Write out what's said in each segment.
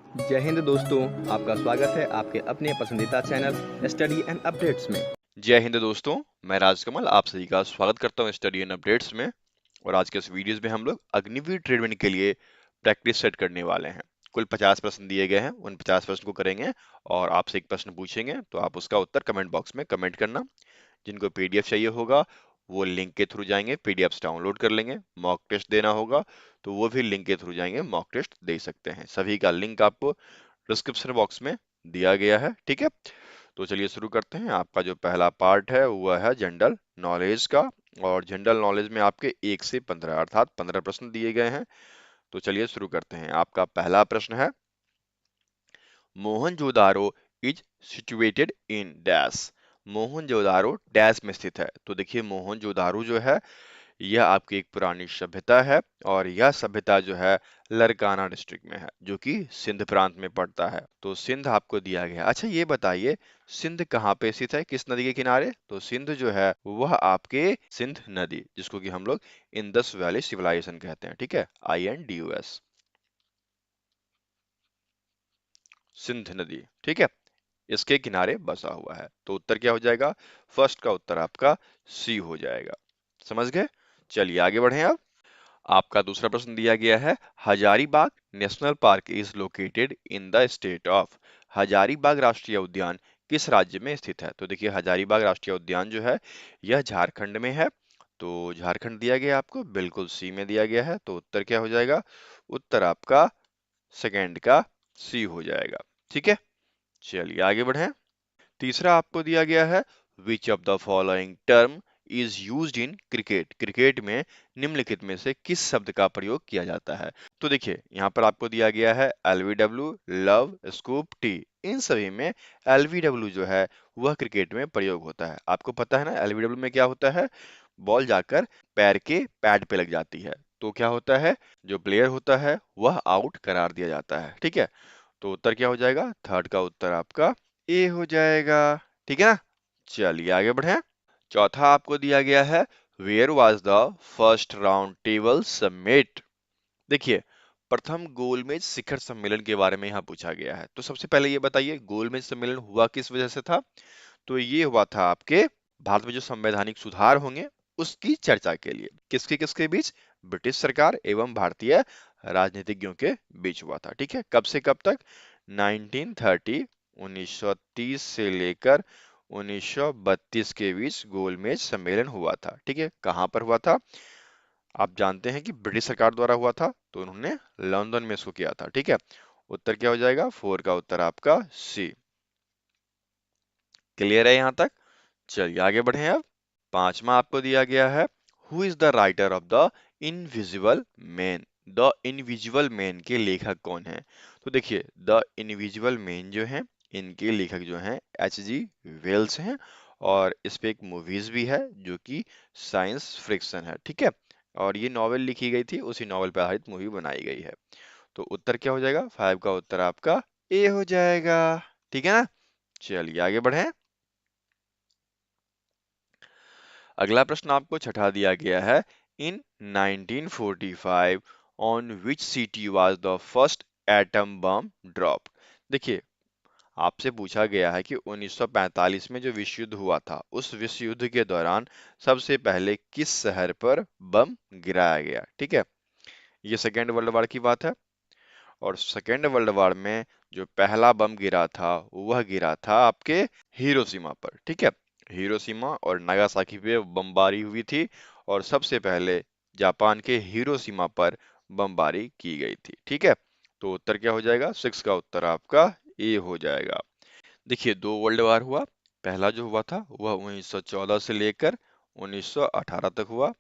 जय हिंद दोस्तों। आपका स्वागत है आपके अपने पसंदीदा चैनल स्टडी एंड अपडेट्स में। जय हिंद दोस्तों, मैं राजकमल आप सभी का स्वागत करता हूं स्टडी एंड अपडेट्स में। और आज के इस वीडियोस में हम लोग अग्निवीर ट्रेडविंड के लिए प्रैक्टिस सेट करने वाले हैं। कुल 50 प्रश्न दिए गए हैं, उन 50 प्रश्न को करेंगे और आपसे एक प्रश्न पूछेंगे, तो आप उसका उत्तर कमेंट बॉक्स में कमेंट करना। जिनको पीडीएफ चाहिए होगा वो लिंक के थ्रू जाएंगे, पीडीएफ डाउनलोड कर लेंगे। मॉक टेस्ट देना होगा तो वो भी लिंक के थ्रू जाएंगे, मॉक टेस्ट दे सकते हैं। सभी का लिंक आपको डिस्क्रिप्शन बॉक्स में दिया गया है, ठीक है। तो चलिए शुरू करते हैं। आपका जो पहला पार्ट है वह है जनरल नॉलेज का। और जनरल नॉलेज में आपके 1 से 15 अर्थात 15 प्रश्न दिए गए हैं। तो चलिए शुरू करते हैं। आपका पहला प्रश्न है, Mohenjodaro is situated in dash. Mohenjodaro dash में स्थित है। तो देखिए मोहनजोदारो जो है यह आपकी एक पुरानी सभ्यता है और यह सभ्यता जो है लरकाना डिस्ट्रिक्ट में है, जो कि सिंध प्रांत में पड़ता है। तो सिंध आपको दिया गया। अच्छा ये बताइए सिंध कहाँ पे स्थित है, किस नदी के किनारे? तो सिंध जो है वह आपके सिंध नदी, जिसको कि हम लोग इंडस वैली सिविलाइजेशन कहते हैं, ठीक है, INDUS, सिंध नदी, ठीक है, इसके किनारे बसा हुआ है। तो उत्तर क्या हो जाएगा? फर्स्ट का उत्तर आपका सी हो जाएगा। समझ गए? चलिए आगे बढ़ें अब। आपका दूसरा प्रश्न दिया गया है, Hazaribagh national park is located in the state of. Hazaribagh राष्ट्रीय उद्यान किस राज्य में स्थित है? तो देखिए हजारीबाग राष्ट्रीय उद्यान जो है यह झारखंड में है। तो झारखंड दिया गया आपको, बिल्कुल सी में दिया गया है। तो उत्तर क्या हो जाएगा? उत्तर आपका सेकेंड का सी हो जाएगा, ठीक है। चलिए आगे बढ़ें। तीसरा आपको दिया गया है, which of the following term is used in cricket. Cricket में निम्नलिखित में से किस शब्द का प्रयोग किया जाता है? तो देखिए यहाँ पर आपको दिया गया है LBW, लव, स्कूप, टी। इन सभी में LBW जो है वह क्रिकेट में प्रयोग होता है। आपको पता है ना LBW में क्या होता है? बॉल जाकर पैर के पैड पे लग जाती है, तो क्या होता है, जो प्लेयर होता है वह आउट करार दिया जाता है, ठीक है। तो उत्तर क्या हो जाएगा? थर्ड का उत्तर आपका ए हो जाएगा, ठीक है ना। चलिए आगे बढ़े। चौथा आपको दिया गया है, where was the first round table summit. देखिए प्रथम गोलमेज शिखर सम्मेलन के बारे में यहाँ पूछा गया है। तो सबसे पहले ये बताइए गोलमेज सम्मेलन हुआ किस वजह से था? तो ये हुआ था आपके भारत में जो संवैधानिक सुधार होंगे उसकी चर्चा के लिए। किसके किसके बीच? ब्रिटिश सरकार एवं भारतीय राजनीतिज्ञों के बीच हुआ था, ठीक है। कब से कब तक? 1930 1930 से लेकर 1932 के बीच गोलमेज सम्मेलन हुआ था, ठीक है। कहाँ पर हुआ था? आप जानते हैं कि ब्रिटिश सरकार द्वारा हुआ था, तो उन्होंने लंदन में इसको किया था, ठीक है। उत्तर क्या हो जाएगा? फोर का उत्तर आपका सी। क्लियर है यहाँ तक? चलिए आगे बढ़े अब। पांचवा आपको दिया गया है, who is the writer of the invisible man. The invisible man के लेखक कौन है? तो देखिए द इनविजिबल मैन जो है इनके लेखक जो हैं H.G. वेल्स हैं। और इस पे एक मूवीज भी है जो कि साइंस फ्रिक्शन है, ठीक है। और ये नॉवेल लिखी गई थी, उसी नॉवेल पर आधारित मूवी बनाई गई है। तो उत्तर क्या हो जाएगा? फाइव का उत्तर आपका ए हो जाएगा, ठीक है ना। चलिए आगे बढ़े। अगला प्रश्न आपको छठा दिया गया है, इन 1945 on which city was the first atom bomb drop. देखिए आपसे पूछा गया है कि 1945 में जो विश्व युद्ध हुआ था उस विश्व युद्ध के दौरान सबसे पहले किस शहर पर बम गिराया गया, ठीक है। ये सेकेंड वर्ल्ड वॉर की बात है। और सेकेंड वर्ल्ड वॉर में जो पहला बम गिरा था वह गिरा था आपके हिरोशिमा पर, ठीक है। हिरोशिमा और नागासाकी पे बमबारी हुई थी और सबसे पहले जापान के हिरोशिमा पर बमबारी की गई थी, ठीक है। तो उत्तर क्या हो जाएगा? सिक्स का उत्तर आपका ए हो जाएगा। देखिए दो वर्ल्ड वार हुआ। पहला जो हुआ था वह 1914 से लेकर 1918 तक हुआ,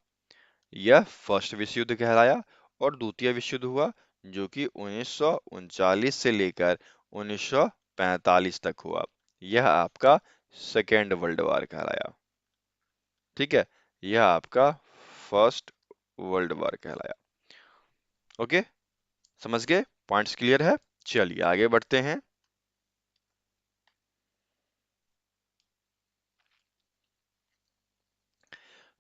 यह फर्स्ट विश्व युद्ध कहलाया। और द्वितीय विश्व युद्ध हुआ जो कि 1939 से लेकर 1945 तक हुआ, यह आपका सेकेंड वर्ल्ड वार कहलाया, ठीक है। यह आपका फर्स्ट वर्ल्ड वार कहलाया। ओके, समझ गए? पॉइंट्स क्लियर है? चलिए आगे बढ़ते हैं।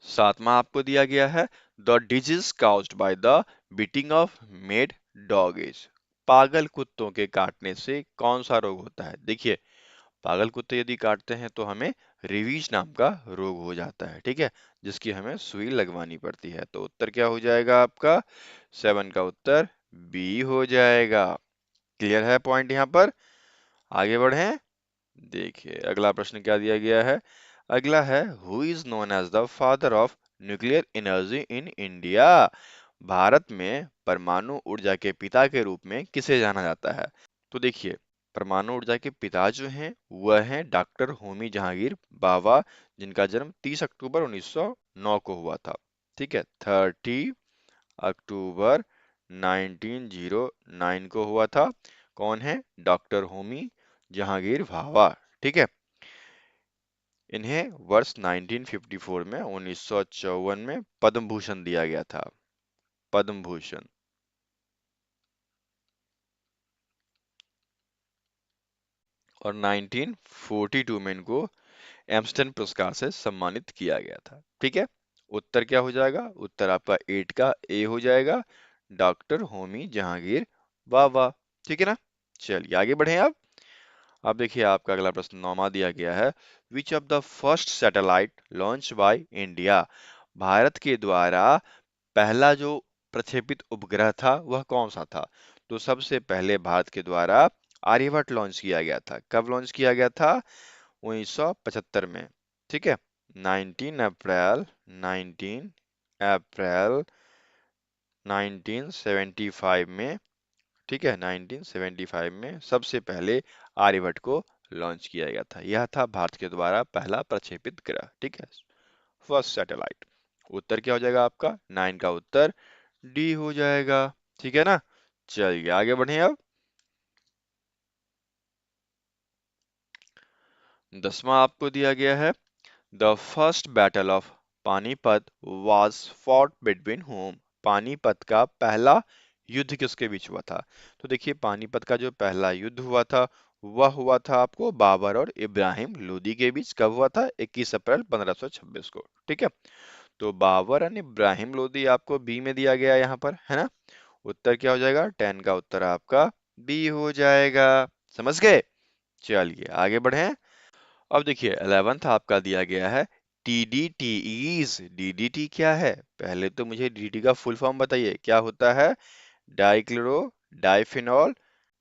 सातवां आपको दिया गया है, the disease caused by the beating of made dog is. पागल कुत्तों के काटने से कौन सा रोग होता है? देखिए, पागल कुत्ते यदि काटते हैं तो हमें रेबीज नाम का रोग हो जाता है, ठीक है, जिसकी हमें सुई लगवानी पड़ती है। तो उत्तर क्या हो जाएगा आपका? 7 का उत्तर बी हो जाएगा। क्लियर है पॉइंट यहाँ पर? आगे बढ़ें। देखिए अगला प्रश्न क्या दिया गया है। अगला है who is known as the father of nuclear energy in India. भारत में परमाणु ऊर्जा के पिता के रूप में किसे जाना जाता है? तो देखिए, परमाणु ऊर्जा के पिता जो हैं वह हैं डॉक्टर होमी जहांगीर बाबा, जिनका जन्म 30 अक्टूबर 1909 को हुआ था। ठीक है, 30 अक्टूबर 1909 को हुआ था। कौन है? डॉक्टर होमी जहांगीर भाभा। ठीक है, इन्हें वर्ष 1954 में 1954 में पद्म भूषण दिया गया था। पद्म भूषण। और 1942 में इनको एम्स्टन पुरस्कार से सम्मानित किया गया था। ठीक है, उत्तर क्या हो जाएगा? उत्तर आपका 8 का ए हो जाएगा, डॉक्टर होमी जहांगीर बाबा। ठीक है ना? चलिए आगे बढ़े आप। अब देखिए आपका अगला प्रश्न 9वां दिया गया है। Which of the first satellite launch by India. Bharat के द्वारा पहला जो प्रक्षेपित उपग्रह था वह कौन सा था? तो सबसे पहले भारत के द्वारा आर्यभट्ट लॉन्च किया गया था। कब लॉन्च किया गया था? 1975 में। ठीक है, 19 अप्रैल 1975 में। ठीक है, 1975 में सबसे पहले आर्यभट्ट को लॉन्च किया गया था। यह था भारत के द्वारा पहला प्रक्षेपित ग्रह। ठीक है, फर्स्ट सैटेलाइट। उत्तर क्या हो जाएगा आपका? 9 का उत्तर डी हो जाएगा। ठीक है ना? चलिए आगे बढ़े अब। 10वां आपको दिया गया है। The first battle of Panipat was fought between whom। Panipat का पहला युद्ध किसके बीच हुआ था? तो देखिए, पानीपत का जो पहला युद्ध हुआ था वह हुआ था आपको बाबर और इब्राहिम लोदी के बीच। कब हुआ था? 21 अप्रैल 1526 को। ठीक है, तो बाबर और इब्राहिम लोदी आपको बी में दिया गया यहाँ पर, है ना? उत्तर क्या हो जाएगा? 10 का उत्तर आपका बी हो जाएगा। समझ गए? चलिए आगे बढ़े। अब देखिए 11th आपका दिया गया है TDTEs। DDT क्या है? पहले तो मुझे DDT का फुल फॉर्म बताइए, क्या होता है? डाइक्लोरो डाइफिनॉल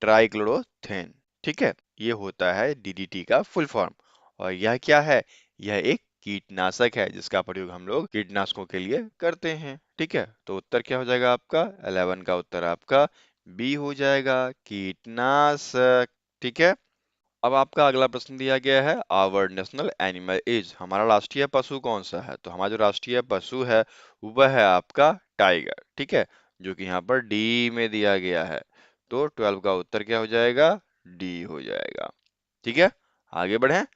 ट्राइक्लोरोथेन। ठीक है, ये होता है DDT का फुल फॉर्म। और यह क्या है? यह एक कीटनाशक है जिसका प्रयोग हम लोग कीटनाशकों के लिए करते हैं। ठीक है, तो उत्तर क्या हो जाएगा आपका? 11 का उत्तर आपका बी हो जाएगा, कीटनाशक। ठीक है, अब आपका अगला प्रश्न दिया गया है। Our national animal is. हमारा राष्ट्रीय पशु कौन सा है? तो हमारा जो राष्ट्रीय पशु है वह है आपका टाइगर। ठीक है, जो कि यहाँ पर डी में दिया गया है। तो 12 का उत्तर क्या हो जाएगा? डी हो जाएगा। ठीक है, आगे बढ़ें।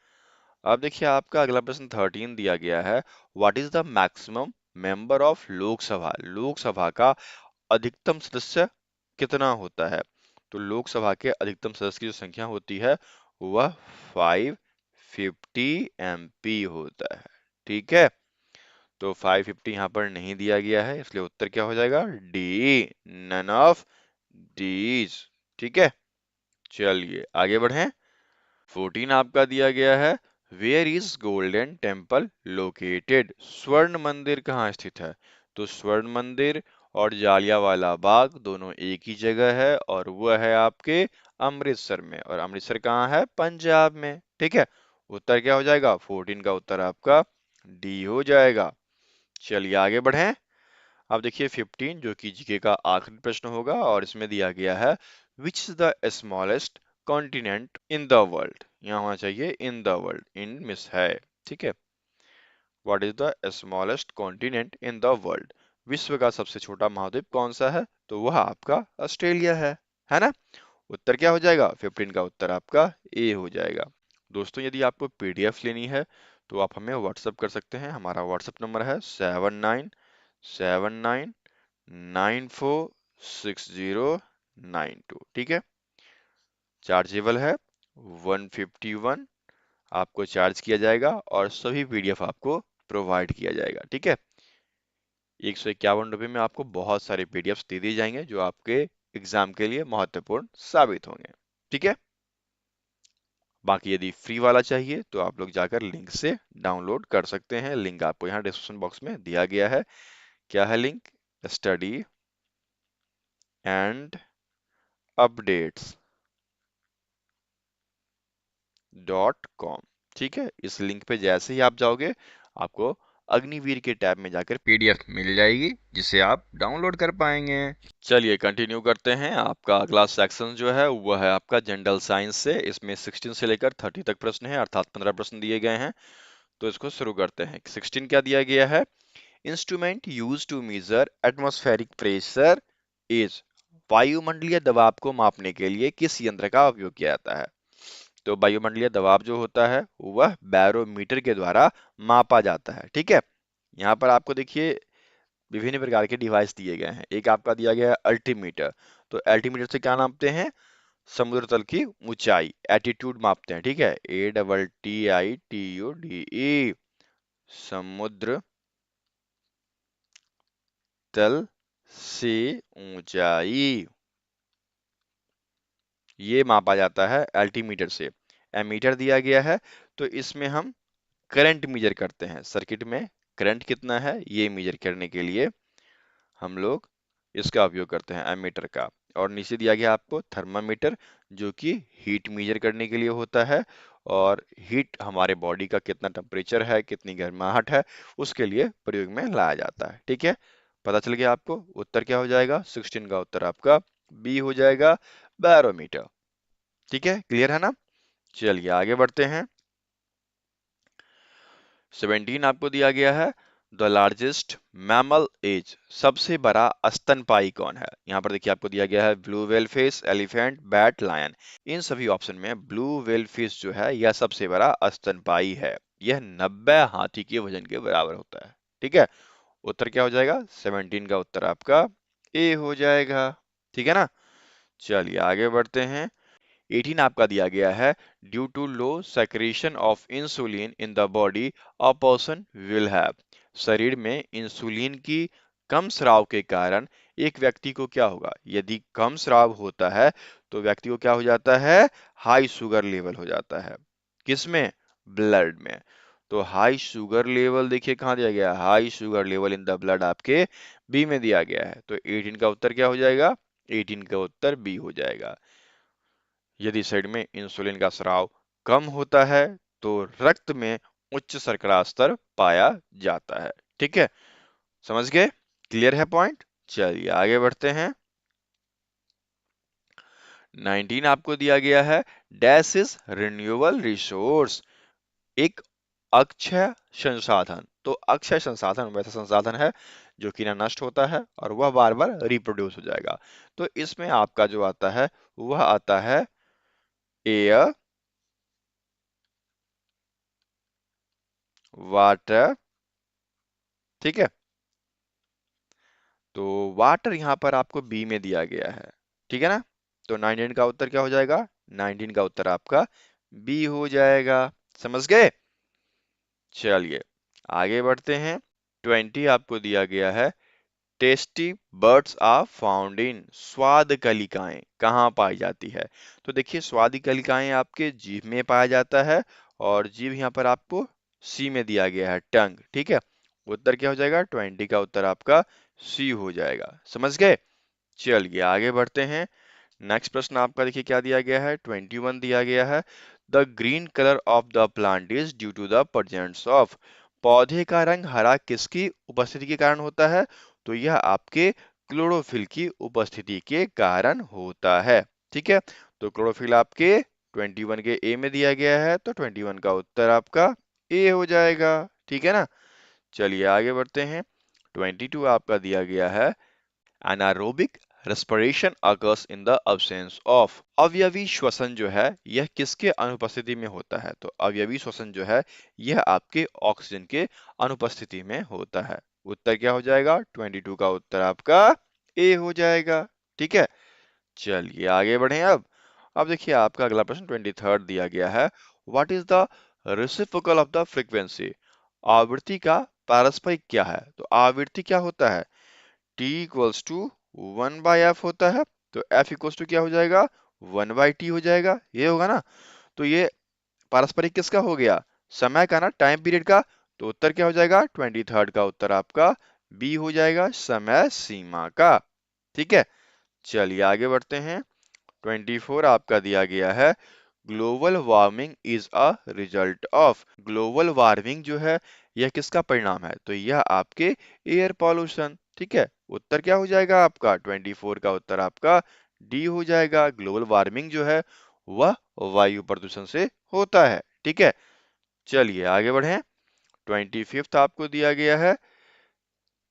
अब देखिए आपका अगला प्रश्न 13 दिया गया है। What is the maximum member of Lok Sabha. Lok Sabha का अधिकतम सदस्य कितना होता है? तो लोकसभा के अधिकतम सदस्य की जो संख्या होती है वह 550 MP होता है। ठीक है, तो 550 यहाँ पर नहीं दिया गया है, इसलिए उत्तर क्या हो जाएगा? डी, नन ऑफ डीज। ठीक है, चलिए आगे बढ़ें। 14 आपका दिया गया है। Where is Golden Temple located. स्वर्ण मंदिर कहाँ स्थित है? तो स्वर्ण मंदिर और जालियांवाला बाग दोनों एक ही जगह है और वह है आपके अमृतसर में। और अमृतसर कहाँ है? पंजाब में। ठीक है, उत्तर क्या हो जाएगा? 14 का उत्तर आपका डी हो जाएगा। चलिए आगे बढ़ें। अब देखिए 15 जो कि जीके का आखिरी प्रश्न होगा और इसमें दिया गया है। Which is the smallest continent in the world. यहाँ होना चाहिए in the world, in miss है। ठीक है, what is the smallest continent in the world. विश्व का सबसे छोटा महाद्वीप कौन सा है? तो वह आपका ऑस्ट्रेलिया है ना? उत्तर क्या हो जाएगा? 15 का उत्तर आपका ए हो जाएगा। दोस्तों यदि आपको पीडीएफ लेनी है तो आप हमें व्हाट्सअप कर सकते हैं। हमारा व्हाट्सअप नंबर है 7979946092। ठीक है, चार्जेबल है 151, आपको चार्ज किया जाएगा और सभी पीडीएफ आपको प्रोवाइड किया जाएगा। ठीक है, 151 रुपये में आपको बहुत सारे पीडीएफ्स दे दिए जाएंगे जो आपके एग्जाम के लिए महत्वपूर्ण साबित होंगे। ठीक है, बाकी यदि फ्री वाला चाहिए तो आप लोग जाकर लिंक से डाउनलोड कर सकते हैं। लिंक आपको यहाँ डिस्क्रिप्शन बॉक्स में दिया गया है। क्या है link? Study and updates .com। ठीक है, इस लिंक पे जैसे ही आप जाओगे आपको अग्निवीर के टैब में जाकर पीडीएफ मिल जाएगी जिसे आप डाउनलोड कर पाएंगे। चलिए कंटिन्यू करते हैं। आपका अगला सेक्शन जो है वह है आपका जनरल साइंस से। इसमें 16 से लेकर 30 तक प्रश्न है, अर्थात 15 प्रश्न दिए गए हैं। तो इसको शुरू करते हैं। 16 क्या दिया गया है? Instrument use to measure atmospheric pressure is. वायुमंडलीय दबाव को मापने के लिए किस यंत्र का उपयोग किया जाता है? तो वायुमंडलीय दबाव जो होता है वह बैरोमीटर के द्वारा मापा जाता है। ठीक है, यहाँ पर आपको देखिए विभिन्न प्रकार के डिवाइस दिए गए हैं। एक आपका दिया गया है अल्टीमीटर। तो अल्टीमीटर से क्या नापते हैं? समुद्र तल की ऊंचाई, एटीट्यूड मापते हैं। ठीक है, ATTITUDE, समुद्र तल से ऊंचाई, ये मापा जाता है अल्टीमीटर से। एमीटर दिया गया है तो इसमें हम करंट मेजर करते हैं। सर्किट में करंट कितना है ये मेजर करने के लिए हम लोग इसका उपयोग करते हैं, एमीटर का। और नीचे दिया गया आपको थर्मामीटर, जो कि हीट मेजर करने के लिए होता है। और हीट हमारे बॉडी का कितना टेम्परेचर है, कितनी गर्माहट है, उसके लिए प्रयोग में लाया जाता है। ठीक है, पता चल गया आपको। उत्तर क्या हो जाएगा? 16 का उत्तर आपका बी हो जाएगा, बैरोमीटर। ठीक है, क्लियर है ना? चलिए आगे बढ़ते हैं। 17 आपको दिया गया है, द लार्जेस्ट मैमल एज, सबसे बड़ा स्तनपायी कौन है? यहाँ पर देखिए आपको दिया गया है blue whale fish, elephant, bat, lion. इन सभी ऑप्शन में ब्लू व्हेल फिश जो है यह सबसे बड़ा स्तनपायी है। यह 90 हाथी के वजन के बराबर होता है। ठीक है, उत्तर क्या हो जाएगा? 17 का उत्तर आपका ए हो जाएगा। ठीक है ना? चलिए आगे बढ़ते हैं। 18 आपका दिया गया है, due to low secretion of insulin in the body a person will have. शरीर में इंसुलिन की कम स्राव के कारण एक व्यक्ति को क्या होगा? यदि कम स्राव होता है तो व्यक्ति को क्या हो जाता है? हाई शुगर लेवल हो जाता है। किसमें? ब्लड में। तो हाई शुगर लेवल देखिए कहाँ दिया गया है? High sugar level in the blood आपके बी में दिया गया है। तो 18 का उत्तर क्या हो जाएगा? 18 का उत्तर बी हो जाएगा। यदि शरीर में इंसुलिन का स्राव कम होता है तो रक्त में उच्च शर्करा स्तर पाया जाता है। ठीक है, समझ गए? क्लियर है पॉइंट? चलिए आगे बढ़ते हैं। 19 आपको दिया गया है, डैश इज रिन्यूएबल रिसोर्स, एक अक्षय संसाधन। तो अक्षय संसाधन वैसा संसाधन है जो कि ना नष्ट होता है और वह बार बार रिप्रोड्यूस हो जाएगा। तो इसमें आपका जो आता है वह आता है एयर, वाटर। ठीक है, तो वाटर यहाँ पर आपको बी में दिया गया है। ठीक है ना? तो 19 का उत्तर क्या हो जाएगा? 19 का उत्तर आपका बी हो जाएगा। समझ गए? चलिए आगे बढ़ते हैं। 20 आपको दिया गया है, taste buds are found in, स्वाद कलिकाएं कहाँ पाई जाती है? तो देखिए स्वाद कलिकाएं आपके जीभ में पाया जाता है और जीभ यहाँ पर आपको सी में दिया गया है, टंग। ठीक है, उत्तर क्या हो जाएगा? 20 का उत्तर आपका सी हो जाएगा। समझ गए? चलिए आगे बढ़ते हैं। नेक्स्ट प्रश्न आपका देखिए क्या दिया गया है? 21 दिया गया है, the green colour of the plant is due to the presence of. पौधे का रंग हरा किसकी उपस्थिति के कारण होता है? तो यह आपके क्लोरोफिल की उपस्थिति के कारण होता है। ठीक है, तो क्लोरोफिल आपके 21 के ए में दिया गया है, तो 21 का उत्तर आपका ए हो जाएगा। ठीक है ना? चलिए आगे बढ़ते हैं। 22 आपका दिया गया है, anaerobic respiration occurs in the absence of. अवयवी श्वसन जो है यह किसके अनुपस्थिति में होता है? तो अवयवी श्वसन जो है यह आपके ऑक्सीजन के अनुपस्थिति में होता है। उत्तर क्या हो जाएगा? 22 का उत्तर आपका ए हो जाएगा। ठीक है, चलिए आगे बढ़े अब देखिए आपका अगला प्रश्न 23 दिया गया है, what is the reciprocal of the frequency. आवृत्ति का पारस्परिक क्या है? तो आवृत्ति क्या होता है? T equals to 1 by F होता है। तो F इक्वल टू क्या हो जाएगा, 1/t हो जाएगा, ये होगा ना। तो ये पारस्परिक किसका हो गया, समय का ना, टाइम पीरियड का। तो उत्तर क्या हो जाएगा, 23rd का उत्तर आपका बी हो जाएगा, समय सीमा का। ठीक है, चलिए आगे बढ़ते हैं। 24 आपका दिया गया है, global warming is a result of. Global warming जो है यह किसका परिणाम है, तो यह आपके एयर पॉल्यूशन। ठीक है, उत्तर क्या हो जाएगा आपका, 24 का उत्तर आपका डी हो जाएगा। ग्लोबल वार्मिंग जो है वह वायु प्रदूषण से होता है। ठीक है, चलिए आगे बढ़ें। 25th आपको दिया गया है,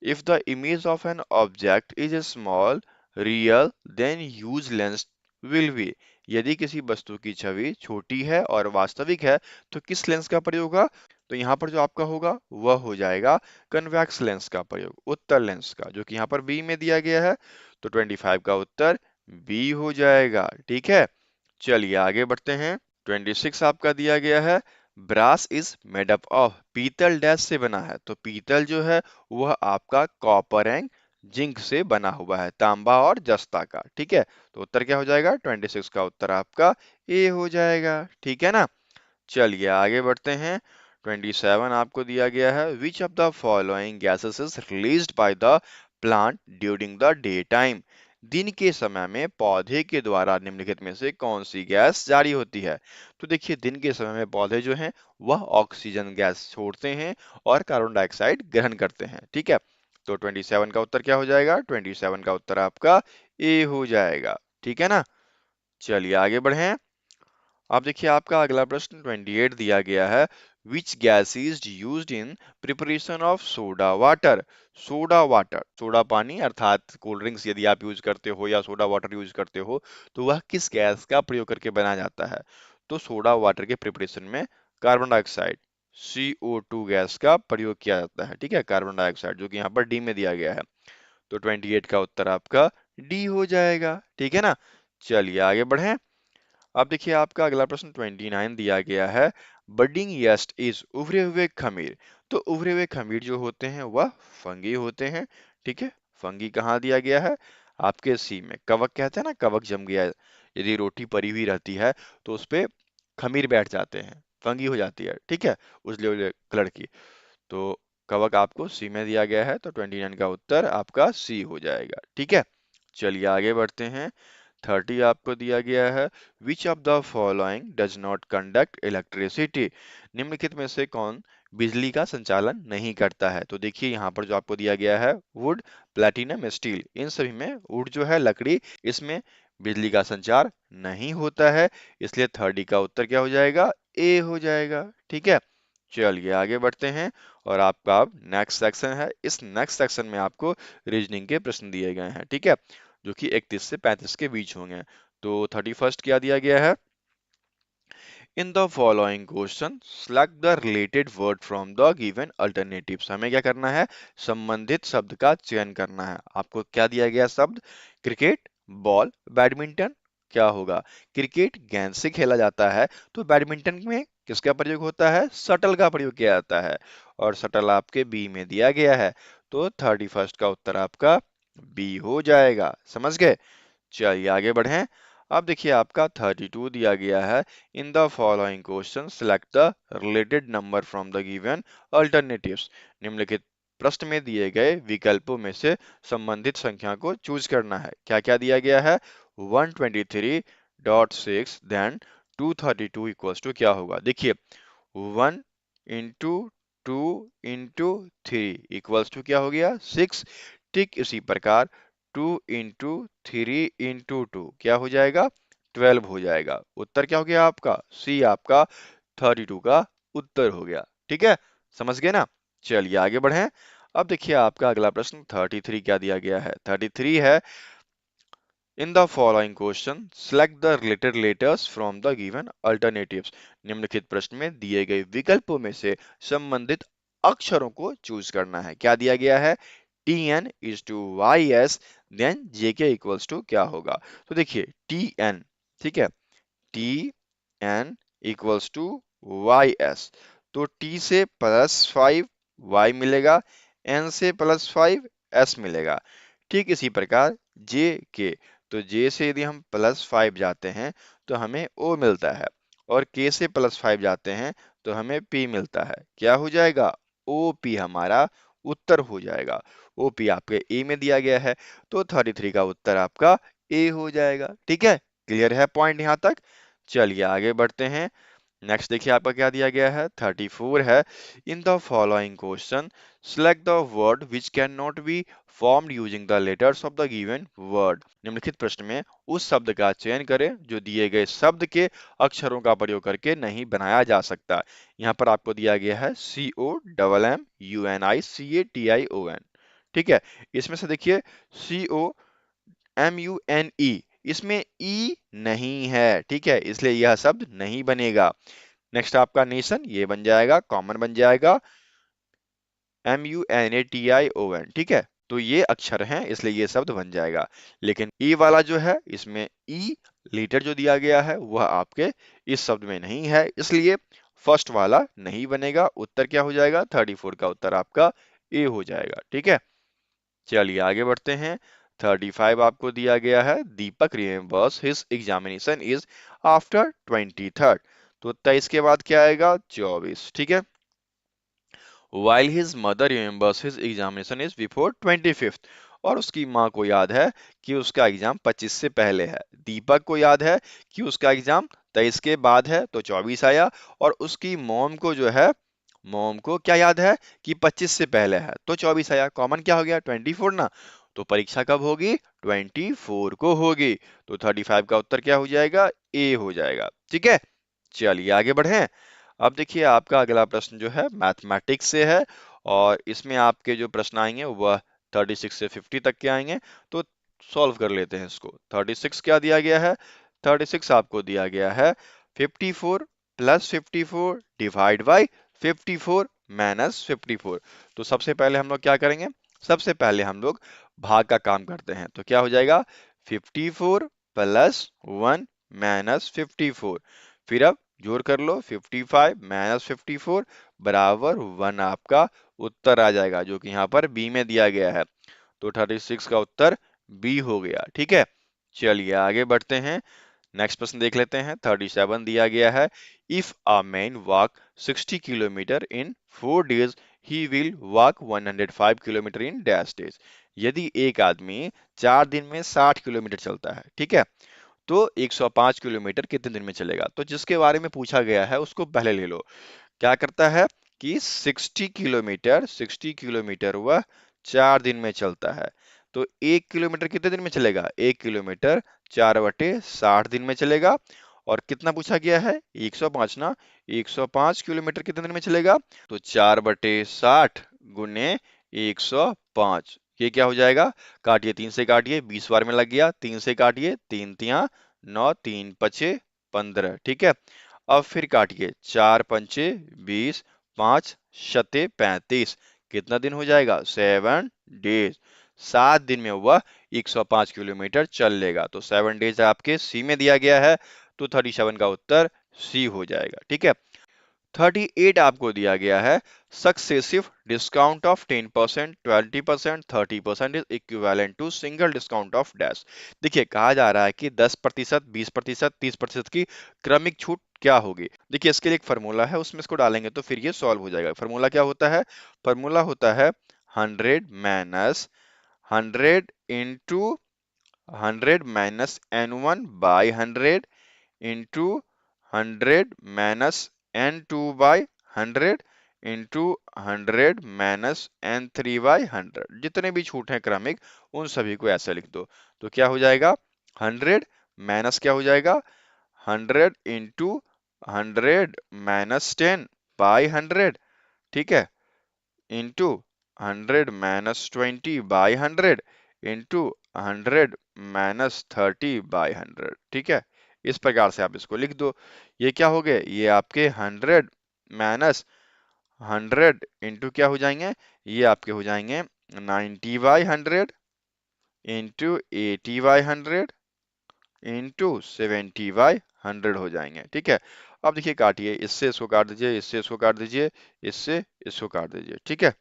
if the image of an object is small, real, then use lens will be। यदि किसी वस्तु की छवि छोटी है और वास्तविक है तो किस लेंस का प्रयोग होगा, तो यहाँ पर जो आपका होगा वह हो जाएगा कन्वेक्स लेंस का प्रयोग, उत्तल लेंस का, जो कि यहाँ पर बी में दिया गया है। तो 25 का उत्तर बी हो जाएगा। ठीक है, चलिए आगे बढ़ते हैं। 26 आपका दिया गया है, brass is made up of. पीतल डैश से बना है, तो पीतल जो है वह आपका कॉपर एंड जिंक से बना हुआ है, तांबा और जस्ता का। ठीक है, तो उत्तर क्या हो जाएगा, 26 का उत्तर आपका ए हो जाएगा। ठीक है ना, चलिए आगे बढ़ते हैं। 27 आपको दिया गया है, which of the following gases is released by the plant during the day time. दिन के समय में पौधे के द्वारा निम्नलिखित में से कौन सी गैस जारी होती है। तो देखिए, दिन के समय में पौधे जो हैं वह ऑक्सीजन गैस छोड़ते हैं और कार्बन डाइऑक्साइड ग्रहण करते हैं। ठीक है, तो 27 का उत्तर क्या हो जाएगा, 27 का उत्तर आपका ए हो जाएगा। ठीक है ना, चलिए आगे बढ़ें। अब देखिए आपका अगला प्रश्न 28 दिया गया है, which gas is used in preparation of soda water. Soda water, soda पानी अर्थात कोल्ड ड्रिंक्स यदि आप यूज करते हो या सोडा वाटर यूज करते हो तो वह किस गैस का प्रयोग करके बनाया जाता है। तो सोडा वाटर के प्रिपरेशन में कार्बन डाइऑक्साइड CO2 गैस का प्रयोग किया जाता है। ठीक है, कार्बन डाइऑक्साइड, जो कि यहाँ पर डी में दिया गया है। तो 28 का उत्तर आपका डी हो जाएगा। ठीक है ना, चलिए आगे बढ़ें। अब देखिए आपका अगला प्रश्न 29 दिया गया है, बडिंग यस्ट इज उभरे हुए खमीर। तो उभरे हुए खमीर जो होते हैं वह फंगी होते हैं। ठीक है, फंगी कहाँ दिया गया है, आपके सी में। कवक कहते हैं ना, कवक जम गया है, यदि रोटी परी हुई रहती है तो उस पे खमीर बैठ जाते हैं, फंगी हो जाती है। ठीक है, उजले उजले कलर की। तो कवक आपको सी में दिया गया है, तो 29 का उत्तर आपका सी हो जाएगा। ठीक है, चलिए आगे बढ़ते हैं। 30 आपको दिया गया है, which of the following does not conduct electricity. निम्नलिखित में से कौन बिजली का संचालन नहीं करता है। तो देखिए यहाँ पर जो आपको दिया गया है, वुड, प्लैटिनम, स्टील, इन सभी में वुड जो है लकड़ी, इसमें बिजली का संचार नहीं होता है, इसलिए 30 का उत्तर क्या हो जाएगा, ए हो जाएगा। ठीक है, चलिए आगे बढ़ते हैं। और आपका अब नेक्स्ट सेक्शन है, इस नेक्स्ट सेक्शन में आपको रीजनिंग के प्रश्न दिए गए हैं। ठीक है, जो कि 31 से 35 के बीच होंगे। तो 31st क्या दिया गया है, in the following question select the related word from the given alternatives. हमें क्या करना है, संबंधित शब्द का चयन करना है। आपको क्या दिया गया शब्द, क्रिकेट, बॉल, बैडमिंटन। क्या होगा, क्रिकेट गेंद से खेला जाता है, तो बैडमिंटन में किसका प्रयोग होता है, शटल का प्रयोग किया जाता है, और शटल आपके बी में दिया गया है। तो 31st का उत्तर आपका बी हो जाएगा। समझ गए, चलिए आगे बढ़ें। अब देखिए आपका 32 दिया गया है, in the following question select the related number from the given alternatives. निम्नलिखित प्रश्न में दिए गए विकल्पों में से संबंधित संख्या को चूज करना है। क्या क्या दिया गया है, 123.6 देन 232 इक्वल्स टू क्या होगा। देखिए 1 इंटू 2 इंटू 3 इक्वल्स टू क्या हो गया, 6। ठीक इसी प्रकार 2 इंटू 3 इंटू 2 क्या हो जाएगा, 12 हो जाएगा। उत्तर क्या हो गया आपका, सी आपका 32 का उत्तर हो गया। ठीक है, समझ गए ना, चलिए आगे बढ़ें। अब देखिए आपका अगला प्रश्न 33 क्या दिया गया है, 33 है, in the following question select the related letters from the given alternatives. निम्नलिखित प्रश्न में दिए गए विकल्पों में से संबंधित अक्षरों को चूज करना है। क्या दिया गया है, TN is to YS then JK equals to क्या होगा। तो देखिए TN, ठीक है, TN इक्वल्स टू YS, तो T से +5 Y मिलेगा, N से +5 S मिलेगा। ठीक इसी प्रकार JK, तो J से यदि हम +5 जाते हैं तो हमें O मिलता है, और K से +5 जाते हैं तो हमें P मिलता है। क्या हो जाएगा? OP हमारा उत्तर हो जाएगा। OP आपके ए में दिया गया है, तो 33 का उत्तर आपका ए हो जाएगा। ठीक है, क्लियर है पॉइंट यहाँ तक? चलिए आगे बढ़ते हैं। नेक्स्ट देखिए आपका क्या दिया गया है, 34 है। In the following question select the word which can not be formed using the letters of the given word. निम्नलिखित प्रश्न में उस शब्द का चयन करें जो दिए गए शब्द के अक्षरों का प्रयोग करके नहीं बनाया जा सकता। यहाँ पर आपको दिया गया है COMMUNICATION। ठीक है, इसमें से देखिए COMUNE, इसमें ई नहीं है, ठीक है, इसलिए यह शब्द नहीं बनेगा। नेक्स्ट आपका नेशन, ये बन जाएगा, कॉमन बन जाएगा MUNATION। ठीक है, तो ये अक्षर हैं इसलिए ये शब्द बन जाएगा। लेकिन ई वाला जो है, इसमें ई लेटर जो दिया गया है वह आपके इस शब्द में नहीं है, इसलिए फर्स्ट वाला नहीं बनेगा। उत्तर क्या हो जाएगा? 34 का उत्तर आपका ए हो जाएगा। ठीक है, चलिए आगे बढ़ते हैं। 35 आपको दिया गया है, Deepak remembers his examination is after 23rd। तो 23 के बाद क्या आएगा? 24। ठीक है, while his mother remembers his examination is before 25th। और उसकी माँ को याद है कि उसका एग्जाम 25 से पहले है। दीपक को याद है कि उसका एग्जाम 23 के बाद है, तो 24 आया। और उसकी मॉम को जो है, मॉम को क्या याद है कि 25 से पहले है, तो 24 आया। कॉमन क्या हो गया? 24 ना। तो परीक्षा कब होगी? 24 को होगी। तो 35 का उत्तर क्या हो जाएगा? ए हो जाएगा। ठीक है, चलिए आगे बढ़ें। अब देखिए आपका अगला प्रश्न जो है मैथमेटिक्स से है, और इसमें आपके जो प्रश्न आएंगे वह 36 से 50 तक के आएंगे। तो सॉल्व कर लेते हैं इसको। 36 क्या दिया गया है? 36 आपको दिया गया है 54 + 54 डिवाइड बाई 54 माइनस 54। तो सबसे पहले हम लोग क्या करेंगे? सबसे पहले हम लोग भाग का काम करते हैं। तो क्या हो जाएगा? 54 + 1 माइनस 54। फिर अब जोड़ कर लो, 55 माइनस 54 बराबर 1 आपका उत्तर आ जाएगा, जो कि यहाँ पर बी में दिया गया है। तो 36 का उत्तर बी हो गया। ठीक है, चलिए आगे बढ़ते हैं। नेक्स्ट प्रश्न देख लेते हैं। 37 दिया गया है, if a man walk 60 kilometre in 4 days he will walk 105 kilometre in dash days. यदि एक आदमी 4 दिन में 60 किलोमीटर चलता है, ठीक है, तो 105 किलोमीटर कितने दिन में चलेगा? तो जिसके बारे में पूछा गया है उसको पहले ले लो। क्या करता है कि 60 किलोमीटर वह 4 दिन में चलता है। तो 1 किलोमीटर कितने दिन में चलेगा? 1 किलोमीटर 4/60 दिन में चलेगा। और कितना पूछा गया है? 105 ना। 105 किलोमीटर कितने दिन में चलेगा? तो 4/60 गुने 105। ये क्या हो जाएगा? काटिए, 3 से काटिए, 20 बार में लग गया। 3 से काटिए, 3 तिया 9, 3 पचे 15। ठीक है, अब फिर काटिए, 4 पंचे 20, 5 शते 35। कितना दिन हो जाएगा? 7 डेज। 7 दिन में वह 105 किलोमीटर चल लेगा। तो 7 डेज आपके सी में दिया गया है, तो 37 का उत्तर सी हो जाएगा। ठीक है, 38 आपको दिया गया है, successive discount of 10%, 20%, 30% is equivalent to single discount of dash. देखिए कहा जा रहा है कि 10%, 20%, 30% की क्रमिक छूट क्या होगी। देखिए इसके लिए एक फार्मूला है, उसमें इसको डालेंगे तो फिर ये सॉल्व हो जाएगा। फार्मूला क्या होता है? फार्मूला होता है 100 minus 100 into 100 minus n1 by 100 into 100 minus n2 by 100 into 100 minus n3 by 100। जितने भी छूट हैं क्रमिक, उन सभी को ऐसे लिख दो। तो क्या हो जाएगा? 100 माइनस क्या हो जाएगा? 100 इंटू 100 माइनस 10 बाई 100। ठीक है, into 100 minus 20 by 100 into 100 minus 30 by 100। ठीक है, इस प्रकार से आप इसको लिख दो। ये क्या हो गए? ये आपके 100 माइनस 100 इंटू क्या हो जाएंगे? ये आपके हो जाएंगे 90 by 100 into 80 by 100 into 70 by 100 हो जाएंगे। ठीक है, अब देखिए काटिए, इससे इसको काट दीजिए, इससे इसको काट दीजिए, इससे इसको काट दीजिए। ठीक है,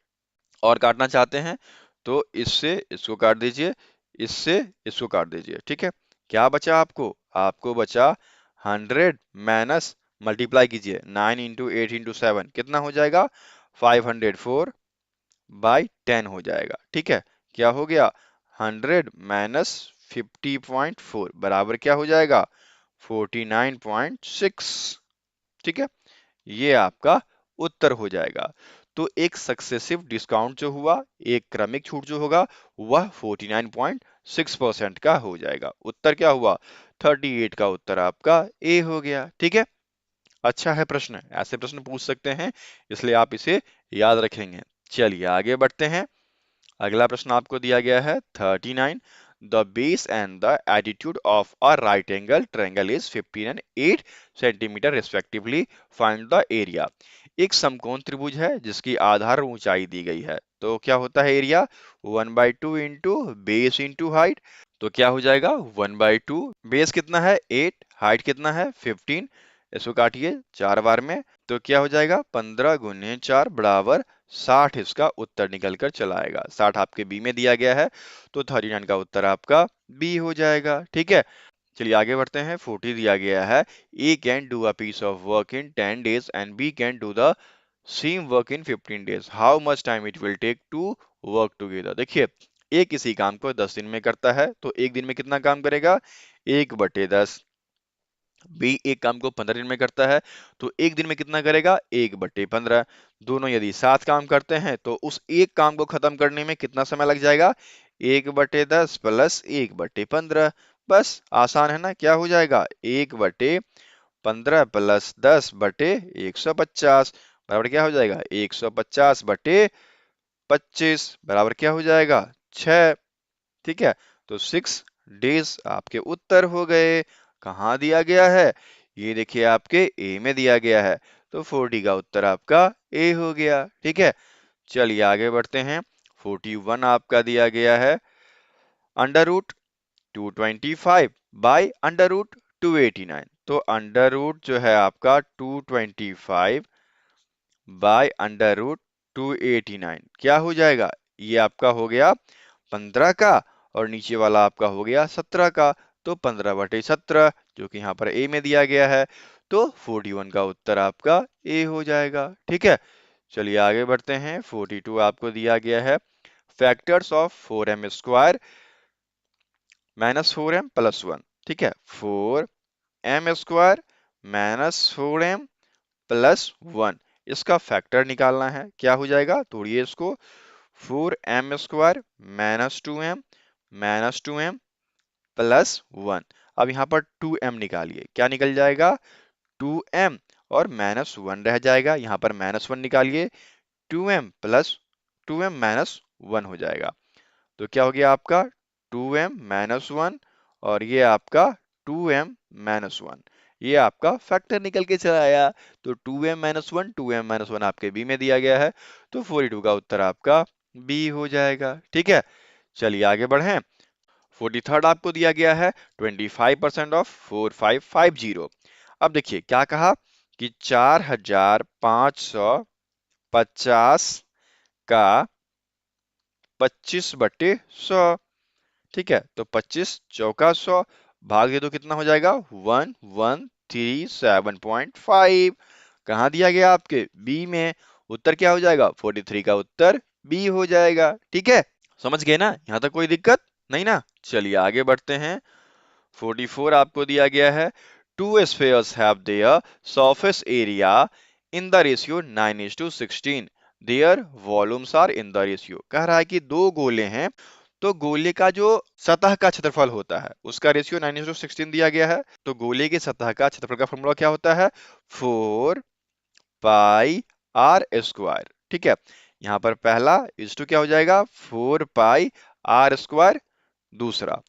और काटना चाहते हैं तो इससे इसको काट दीजिए, इससे इसको काट दीजिए, ठीक है। क्या बचा आपको? आपको बचा 100 माइनस, मल्टीप्लाई कीजिए 9 इंटू 8 इंटू 7, कितना हो जाएगा? 504 बाई 10 हो जाएगा, ठीक है। क्या हो गया? 100 माइनस 50.4 बराबर क्या हो जाएगा? 49.6, ठीक है। ये आपका उत्तर हो जाएगा। तो एक सक्सेसिव डिस्काउंट जो हुआ, एक क्रमिक छूट जो होगा, वह 49.6% का हो जाएगा। उत्तर क्या हुआ? 38 का उत्तर आपका ए हो गया, ठीक है। अच्छा है प्रश्न, ऐसे प्रश्न पूछ सकते हैं, इसलिए आप इसे याद रखेंगे। चलिए आगे बढ़ते हैं। अगला प्रश्न आपको दिया गया है 39। The base and the attitude of a right angle triangle is 15 and 8 centimetre respectively, find the area. एक समकोण त्रिभुज है जिसकी आधार ऊंचाई दी गई है, तो क्या होता है area? 1/2 into base into height. तो क्या हो जाएगा? 1/2, बेस कितना है 8, हाइट कितना है 15, इसको काटिए 4 बार में, तो क्या हो जाएगा? 15 गुने 4 बराबर 60, इसका उत्तर निकल कर चला आएगा। 60 आपके बी में दिया गया है, तो 39 का उत्तर आपका बी हो जाएगा, ठीक है। चलिए आगे बढ़ते हैं। 40 दिया गया है, A can do a piece of work in 10 days and B can do the same work in 15 days, how much time it will take to work together. देखिए, ए किसी काम को 10 दिन में करता है, तो एक दिन में कितना काम करेगा? 1/10। बी एक काम को 15 दिन में करता है, तो एक दिन में कितना करेगा? 1/15। दोनों यदि साथ काम करते हैं, तो उस एक काम को खत्म करने में कितना समय लग जाएगा? 1/10 प्लस 1/15। बस आसान है ना, क्या हो जाएगा? 1/15 प्लस 10/150 बराबर क्या हो जाएगा? 150/25 बराबर क्या हो जाएगा? 6, ठीक है। तो 6 डेज आपके उत्तर हो गए। कहाँ दिया गया है? ये देखिए आपके ए में दिया गया है, तो 40 का उत्तर आपका ए हो गया, ठीक है। चलिए आगे बढ़ते हैं। 41 आपका दिया गया है, under root 225 by under root 289। तो अंडर रूट जो है आपका 225 बाय अंडर रूट 289 क्या हो जाएगा? ये आपका हो गया 15 का, और नीचे वाला आपका हो गया 17 का, तो 15/17 जो कि यहाँ पर ए में दिया गया है, तो 41 का उत्तर आपका ए हो जाएगा, ठीक है। चलिए आगे बढ़ते हैं। 42 आपको दिया गया है, factors of 4m square minus 4m plus 1, ठीक है। 4m square minus 4m plus 1, इसका फैक्टर निकालना है। क्या हो जाएगा? तोड़िए इसको। 4m square minus 2m plus 1। अब यहाँ पर 2m निकालिए, क्या निकल जाएगा? 2m और माइनस 1 रह जाएगा, यहाँ पर माइनस 1 निकालिए, 2m प्लस 2m माइनस 1 हो जाएगा। तो क्या हो गया आपका? 2m माइनस 1 और ये आपका 2m माइनस 1, ये आपका फैक्टर निकल के चला आया। तो 2m माइनस 1, 2m माइनस 1 आपके बी में दिया गया है, तो 42 का उत्तर आपका बी हो जाएगा, ठीक है। चलिए आगे बढ़ें। 43rd आपको दिया गया है, 25% ऑफ 4550। अब देखिए क्या कहा कि 4550 का 25/100, ठीक है। तो 25 चौका 100 भाग दे तो कितना हो जाएगा? 1137.5। कहाँ दिया गया? आपके बी में। उत्तर क्या हो जाएगा? 43 का उत्तर बी हो जाएगा, ठीक है। समझ गए ना? यहाँ तक कोई दिक्कत नहीं ना? चलिए आगे बढ़ते हैं। 44 आपको दिया गया है, two spheres have their surface area in the ratio 9:16, their volumes are in the ratio. कह रहा है कि दो गोले हैं, तो गोले का जो सतह का क्षेत्रफल होता है उसका रेशियो 9:16 दिया गया है। तो गोले के सतह का क्षेत्रफल का फॉर्मूला क्या होता है? 4πr², ठीक है। यहाँ पर पहला इस टू क्या हो जाएगा? 4πr²। दूसरा,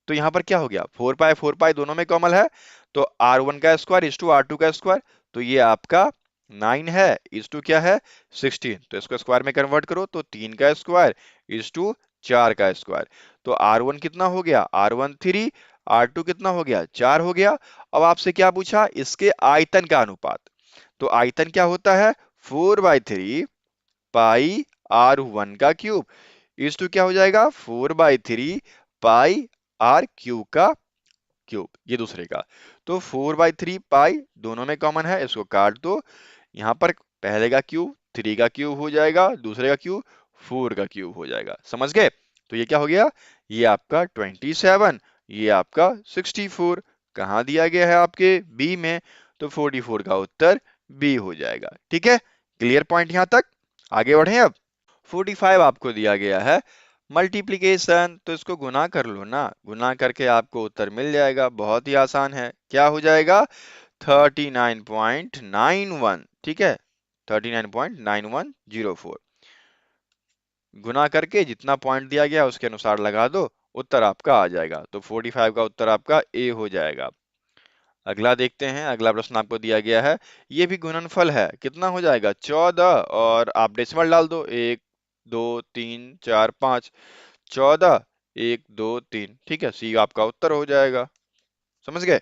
तो यहाँ पर क्या हो गया? 4π दोनों में कॉमन है, तो r1 का स्क्वायर इस टू r2 का स्क्वायर, तो ये आपका 9 है, इस टू क्या है? 16, तो इसको स्क्वायर में कन्वर्ट करो, तो 3 का स्क्वायर इस टू 4 का स्क्वायर, तो r1 कितना हो गया? r1 3, r2 कितना हो गया? 4 हो गया। अब आपसे क्या पूछा? इसके आयतन का अनुपात। तो आयतन क्या होता है? 4/3 पाई r1 का क्यूब इस टू क्या हो जाएगा? 4/3 पाई आर क्यूब का क्यूब, ये दूसरे का। तो 4/3 पाई दोनों में कॉमन है, इसको काट दो। यहाँ पर पहले का क्यूब 3 का क्यूब हो जाएगा, दूसरे का क्यूब 4 का क्यूब हो जाएगा। समझ गए? तो ये क्या हो गया, ये आपका 27, ये आपका 64। कहाँ दिया गया है आपके बी में, तो 44 का उत्तर बी हो जाएगा। ठीक है, क्लियर पॉइंट यहाँ तक? आगे बढ़े अब। 45 आपको दिया गया है मल्टीप्लीकेशन, तो इसको गुना कर लो ना, गुना करके आपको उत्तर मिल जाएगा। बहुत ही आसान है, क्या हो जाएगा 39.91। ठीक है, 39.9104 गुना करके जितना पॉइंट दिया गया उसके अनुसार लगा दो, उत्तर आपका आ जाएगा। तो 45 का उत्तर आपका ए हो जाएगा। अगला देखते हैं, अगला प्रश्न आपको दिया गया है, ये भी गुणनफल है। कितना हो जाएगा 14, और आप डेसिमल डाल दो, 1 2 3 4 5, 14 1 2 3। ठीक है, सी आपका उत्तर हो जाएगा। समझ गए?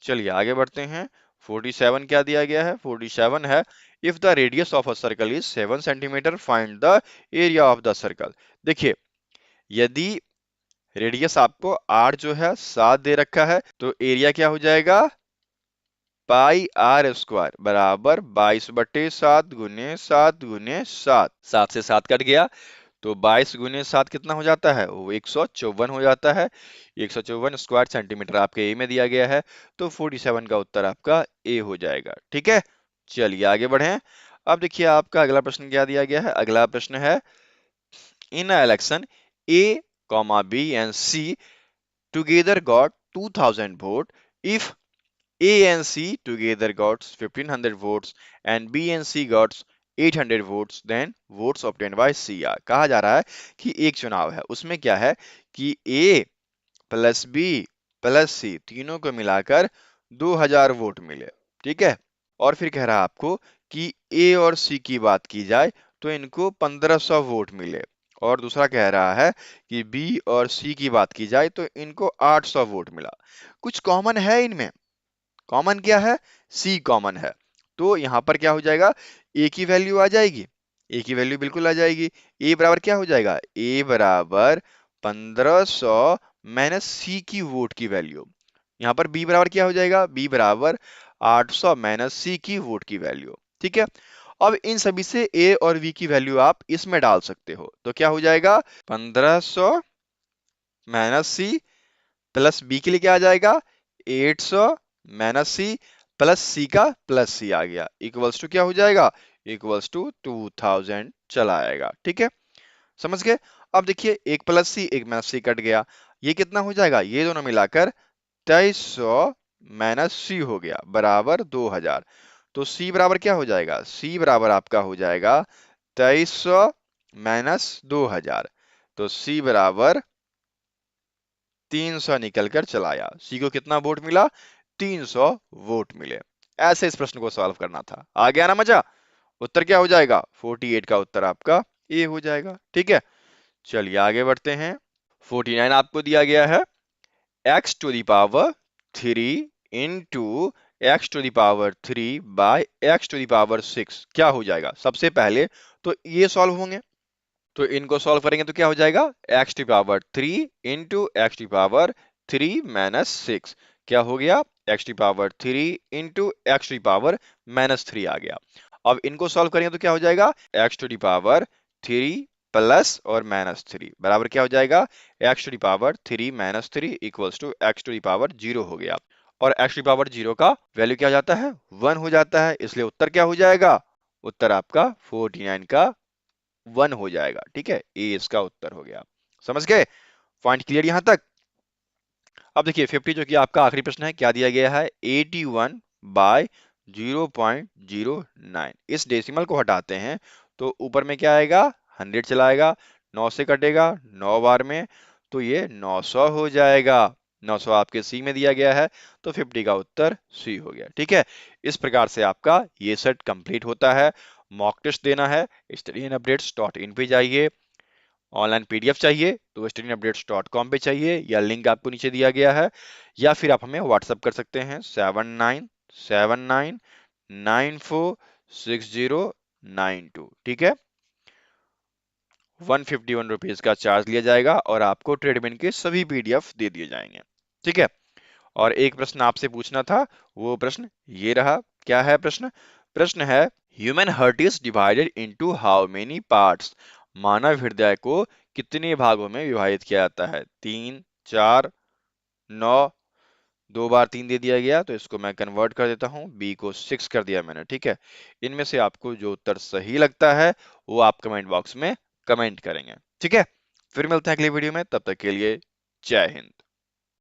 चलिए आगे बढ़ते हैं। 47 क्या दिया गया है, 47 है, if the radius of a circle is 7 centimetre find the area of the circle. देखिए, यदि रेडियस आपको r जो है 7 दे रखा है, तो एरिया क्या हो जाएगा, पाई आर स्क्वायर बराबर 22/7 गुने 7 गुने 7। 7 से 7 कट गया, तो 22 गुने 7 कितना हो जाता है, वो 154 हो जाता है। 154 स्क्वायर सेंटीमीटर आपके ए में दिया गया है, तो 47 का उत्तर आपका ए हो जाएगा। ठीक है, चलिए आगे बढ़ें। अब देखिए आपका अगला प्रश्न क्या दिया गया है। अगला प्रश्न है, in election A comma B and C together got 2000 vote, if A and C together got 1500 votes and B and C got 800 votes, then votes obtained by C are। कहा जा रहा है कि एक चुनाव है, उसमें क्या है कि A plus B plus C तीनों को मिलाकर 2000 वोट मिले। ठीक है, और फिर कह रहा है आपको कि A और C की बात की जाए तो इनको 1500 वोट मिले, और दूसरा कह रहा है कि B और C की बात की जाए तो इनको 800 वोट मिला। कुछ कॉमन है इनमें, कॉमन क्या है, सी कॉमन है। तो यहां पर क्या हो जाएगा, ए की वैल्यू आ जाएगी, ए की वैल्यू बिल्कुल आ जाएगी। ए बराबर क्या हो जाएगा, ए बराबर 1500 माइनस सी की वोट की वैल्यू। यहां पर बी बराबर क्या हो जाएगा, बी बराबर 800 माइनस सी की वोट की वैल्यू। ठीक है, अब इन सभी से ए और वी की वैल्यू आप इसमें डाल सकते हो, तो क्या हो जाएगा 1500 माइनस सी प्लस बी के लिए क्या आ जाएगा 800 माइनस सी प्लस सी का प्लस सी आ गया, इक्वल्स टू क्या हो जाएगा, इक्वल्स टू 2000 चला आएगा। ठीक है, समझ गए? अब देखिए, एक प्लस सी एक माइनस सी कट गया, ये कितना हो जाएगा, ये दोनों मिलाकर 2300 माइनस सी हो गया बराबर 2000। तो सी बराबर क्या हो जाएगा, सी बराबर आपका हो जाएगा 2300 माइनस 2000। तो सी बराबर 300 निकल कर चला आया। सी को कितना वोट मिला, 300 वोट मिले। ऐसे इस प्रश्न को सॉल्व करना था। आ गया ना मजा? उत्तर क्या हो जाएगा, 48 का उत्तर आपका ए हो जाएगा। ठीक है, चलिए आगे बढ़ते हैं। 49 आपको दिया गया है, x to the power 3 into x to the power 3 by x to the power 6 क्या हो जाएगा। सबसे पहले तो ये सॉल्व होंगे, तो इनको सॉल्व करेंगे तो क्या हो जाएगा, x to power 3 into x to power 3 minus 6 क्या हो गया, x to power 3 into x to power minus 3 आ गया। अब इनको सॉल्व करेंगे तो क्या हो जाएगा, एक्स टू पावर 3 प्लस और माइनस 3 बराबर क्या हो जाएगा, x to power 3 minus 3 equals to x to power 0 हो गया। और एक्स टू पावर 0 का वैल्यू क्या हो जाता है, 1 हो जाता है, इसलिए उत्तर क्या हो जाएगा, उत्तर आपका 49 का 1 हो जाएगा। ठीक है, ए इसका उत्तर हो गया। समझ गए, पॉइंट क्लियर यहां तक? अब देखिए 50 जो कि आपका आखिरी प्रश्न है, क्या दिया गया है 81 बाय 0.09। इस डेसिमल को हटाते हैं तो ऊपर में क्या आएगा, 100 चलाएगा, 9 से कटेगा 9 बार में, तो ये 900 हो जाएगा। 900 आपके सी में दिया गया है, तो 50 का उत्तर सी हो गया। ठीक है, इस प्रकार से आपका ये सेट कंप्लीट होता है। मॉक टेस्ट देना है, studyandupdates.in पे जाइए। ऑनलाइन पीडीएफ चाहिए तो studyandupdates.com पे चाहिए, या लिंक आपको नीचे दिया गया है, या फिर आप हमें व्हाट्सअप कर सकते हैं 7979946092। ठीक है, 151 रुपीज का चार्ज लिया जाएगा और आपको ट्रेडमिन के सभी पीडीएफ दे दिए जाएंगे। ठीक है। और एक प्रश्न आपसे पूछना था, वो प्रश्न ये रहा। क्या है प्रश्न? प्रश्न है, human heart is divided into how many parts? मानव हृदय को कितने भागों में विभाजित किया जाता है? 3, 4, 9। 2 बार 3 दे दिया गया, तो इसको मैं कन्वर्ट कर देता हूँ, बी को 6 कर दिया मैंने। ठीक है। इनमें से आपको जो उत्तर सही लगता है वो आप कमेंट बॉक्स में कमेंट करेंगे। ठीक है। फिर मिलते हैं अगली वीडियो में, तब तक के लिए जय हिंद।